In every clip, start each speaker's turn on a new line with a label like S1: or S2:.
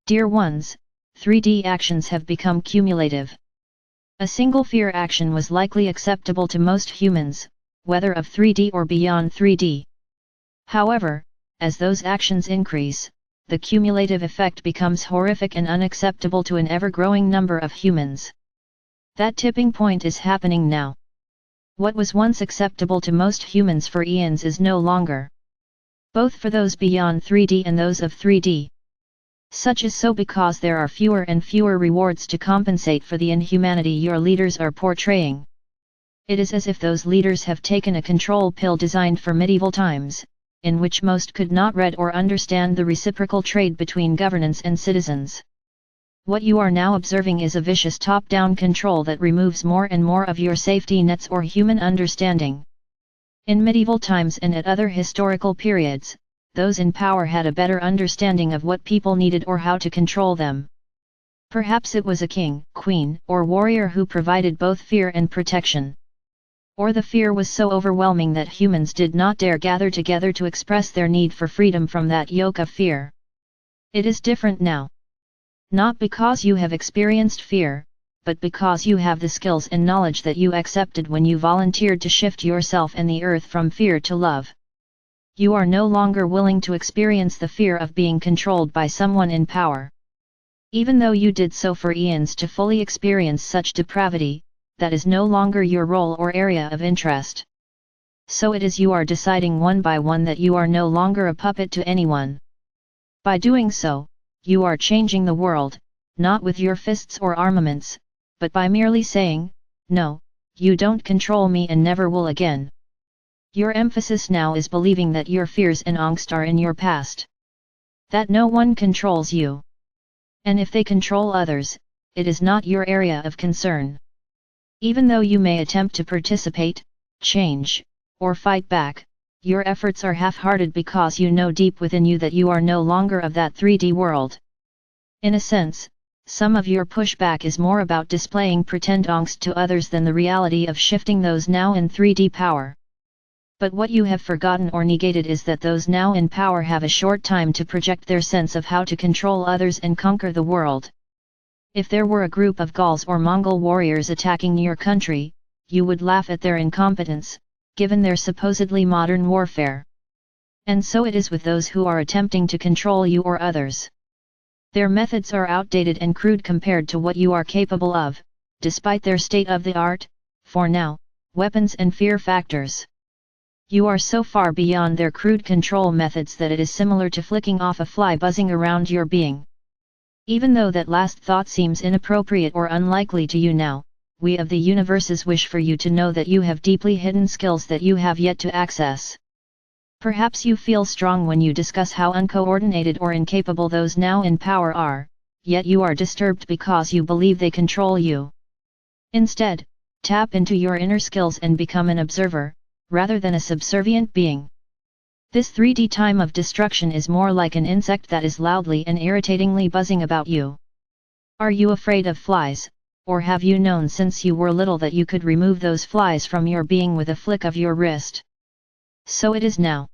S1: Dear ones, 3D actions have become cumulative. A single fear action was likely acceptable to most humans, whether of 3D or beyond 3D. However, as those actions increase, the cumulative effect becomes horrific and unacceptable to an ever-growing number of humans. That tipping point is happening now. What was once acceptable to most humans for eons is no longer. Both for those beyond 3D and those of 3D. Such is so because there are fewer and fewer rewards to compensate for the inhumanity your leaders are portraying. It is as if those leaders have taken a control pill designed for medieval times, in which most could not read or understand the reciprocal trade between governance and citizens. What you are now observing is a vicious top-down control that removes more and more of your safety nets or human understanding. In medieval times and at other historical periods, those in power had a better understanding of what people needed or how to control them. Perhaps it was a king, queen, or warrior who provided both fear and protection. Or the fear was so overwhelming that humans did not dare gather together to express their need for freedom from that yoke of fear. It is different now. Not because you have experienced fear, but because you have the skills and knowledge that you accepted when you volunteered to shift yourself and the earth from fear to love. You are no longer willing to experience the fear of being controlled by someone in power. Even though you did so for eons to fully experience such depravity, that is no longer your role or area of interest. So it is you are deciding one by one that you are no longer a puppet to anyone. By doing so, you are changing the world, not with your fists or armaments, but by merely saying, "No, you don't control me and never will again." Your emphasis now is believing that your fears and angst are in your past. That no one controls you. And if they control others, it is not your area of concern. Even though you may attempt to participate, change, or fight back, your efforts are half-hearted because you know deep within you that you are no longer of that 3D world. In a sense, some of your pushback is more about displaying pretend angst to others than the reality of shifting those now in 3D power. But what you have forgotten or negated is that those now in power have a short time to project their sense of how to control others and conquer the world. If there were a group of Gauls or Mongol warriors attacking your country, you would laugh at their incompetence, given their supposedly modern warfare. And so it is with those who are attempting to control you or others. Their methods are outdated and crude compared to what you are capable of, despite their state-of-the-art, for now, weapons and fear factors. You are so far beyond their crude control methods that it is similar to flicking off a fly buzzing around your being. Even though that last thought seems inappropriate or unlikely to you now, we of the universes wish for you to know that you have deeply hidden skills that you have yet to access. Perhaps you feel strong when you discuss how uncoordinated or incapable those now in power are, yet you are disturbed because you believe they control you. Instead, tap into your inner skills and become an observer, rather than a subservient being. This 3D time of destruction is more like an insect that is loudly and irritatingly buzzing about you. Are you afraid of flies, or have you known since you were little that you could remove those flies from your being with a flick of your wrist? So it is now.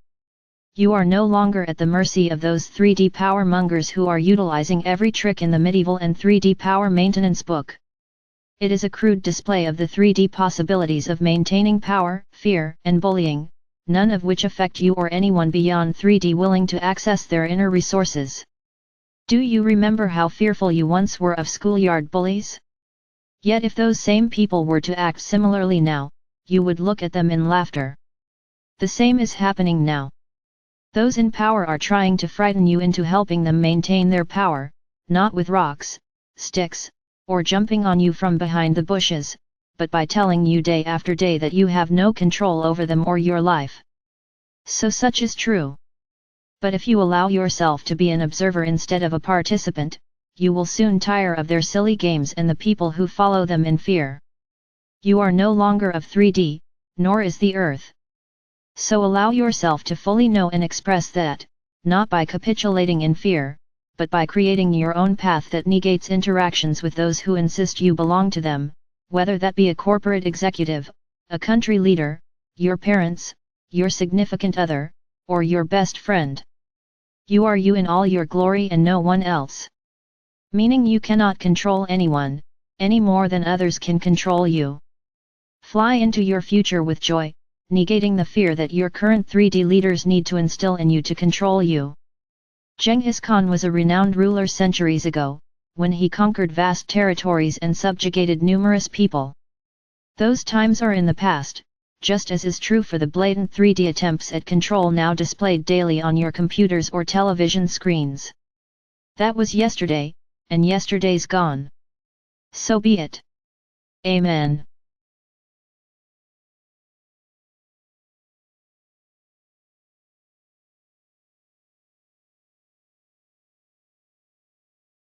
S1: You are no longer at the mercy of those 3D power mongers who are utilizing every trick in the medieval and 3D power maintenance book. It is a crude display of the 3D possibilities of maintaining power, fear, and bullying, none of which affect you or anyone beyond 3D willing to access their inner resources. Do you remember how fearful you once were of schoolyard bullies? Yet if those same people were to act similarly now, you would look at them in laughter. The same is happening now. Those in power are trying to frighten you into helping them maintain their power, not with rocks, sticks, or jumping on you from behind the bushes, but by telling you day after day that you have no control over them or your life. So such is true. But if you allow yourself to be an observer instead of a participant, you will soon tire of their silly games and the people who follow them in fear. You are no longer of 3D, nor is the earth. So allow yourself to fully know and express that, not by capitulating in fear, but by creating your own path that negates interactions with those who insist you belong to them, whether that be a corporate executive, a country leader, your parents, your significant other, or your best friend. You are you in all your glory and no one else. Meaning you cannot control anyone, any more than others can control you. Fly into your future with joy, negating the fear that your current 3D leaders need to instill in you to control you. Genghis Khan was a renowned ruler centuries ago, when he conquered vast territories and subjugated numerous people. Those times are in the past, just as is true for the blatant 3D attempts at control now displayed daily on your computers or television screens. That was yesterday, and yesterday's gone. So be it. Amen.